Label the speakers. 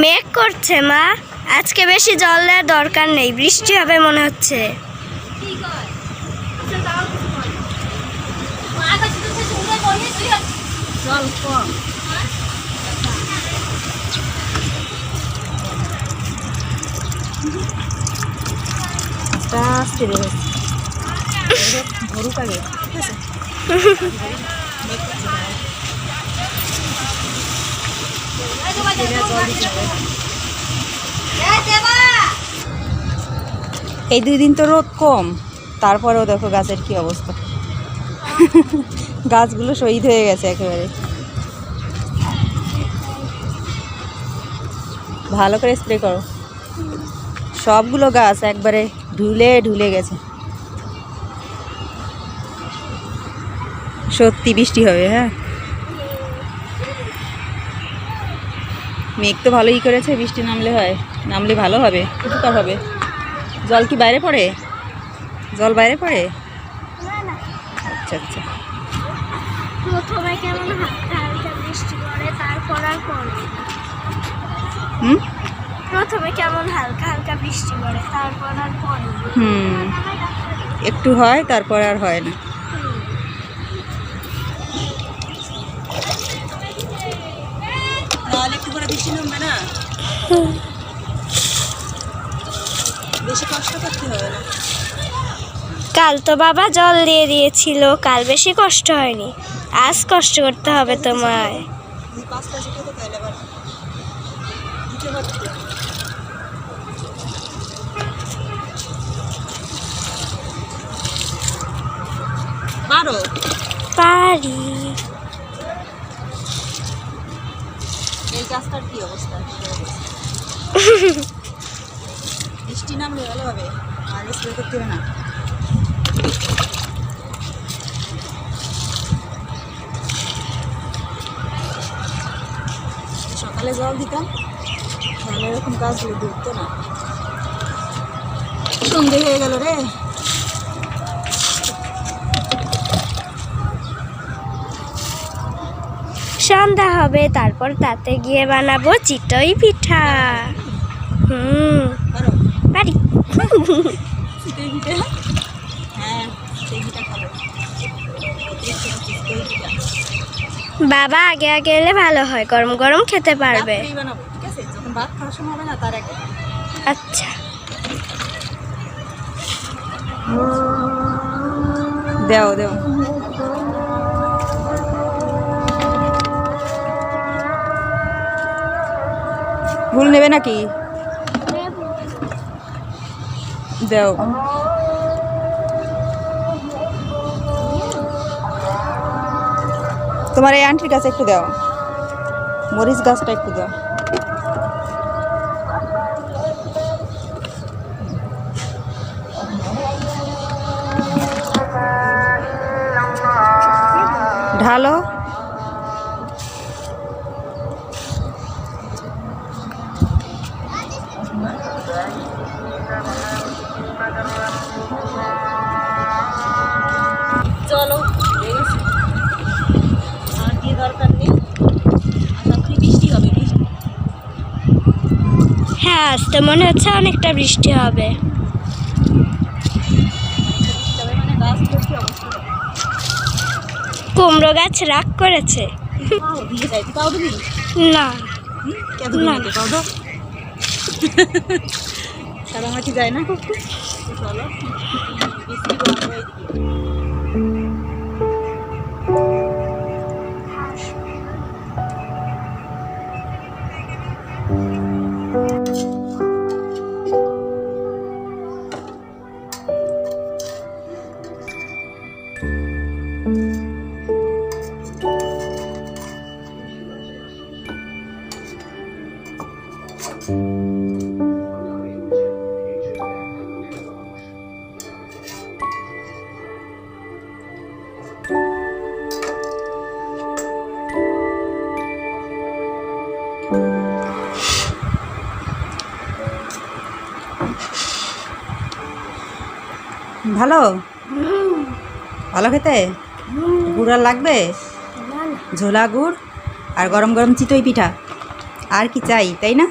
Speaker 1: মেঘ করছে মা, আজকে বেশি জল দেওয়ার দরকার নেই, বৃষ্টি হবে মনে হচ্ছে।
Speaker 2: জল কম। আস্তে ধরুক আগে, ঠিক আছে। এই 2 দিন তো রোদ কম, তারপরেও দেখো গাছের কি অবস্থা। গাছগুলো শহীদ হয়ে গেছে একেবারে। ভালো করে স্প্রে করো, সবগুলো গাছ একবারে ঢুলে ঢুলে গেছে। সত্যি বৃষ্টি হবে। হ্যাঁ, মেঘ তো ভালোই করেছে, বৃষ্টি নামলে ভালো হবে, উপকার হবে। জল কি বাইরে পড়ে? জল বাইরে পড়ে? আচ্ছা আচ্ছা।
Speaker 1: প্রথমে কেমন হালকা হালকা বৃষ্টি পড়ে, তারপর আর পড়ে। প্রথমে কেমন হালকা হালকা বৃষ্টি পড়ে, তারপর আর পড়ে।
Speaker 2: একটু হয়, তারপর আর হয় না। তাহলে একটু করে বৃষ্টি নামবে না, বেশি কষ্ট করতে হবে না।
Speaker 1: কাল তো বাবা জল দিয়ে দিয়েছিল, কাল বেশি কষ্ট হয়নি, আজ কষ্ট করতে হবে তোমায়। পারি।
Speaker 2: এই গাছটার কি অবস্থা? বৃষ্টি নামলে ভালো হবে, আর স্প্রে করতে হবে না। সকালে জল দিতাম, তাহলে এরকম গাছগুলো ডুবতো না। সন্ধে হয়ে গেল রে।
Speaker 1: সন্ধ্যা হবে, তারপর তাতে গিয়ে বানাবো চিতই পিঠা। পারি। বাবা আগে আগে এলে ভালো হয়, গরম গরম খেতে পারবে। আচ্ছা,
Speaker 2: দেও দেও। ভুল নেবে নাকি? দেও। তোমার এই আন্টির কাছে একটু দাও, মরিচ গাছটা একটু দাও। ঢালো। চলো, আর কি দরকার নেই, বৃষ্টি হবে।
Speaker 1: হ্যাঁ, আজ তো মনে হচ্ছে অনেকটা বৃষ্টি হবে। কুমড়ো গাছ রাগ করেছে। না
Speaker 2: সাদামাটি যায় না। চলো, ভালো ভালো খেতে। গুড় আর লাগবে, ঝোলা গুড় আর গরম গরম চিতই পিঠা। আর কি চাই, তাই না?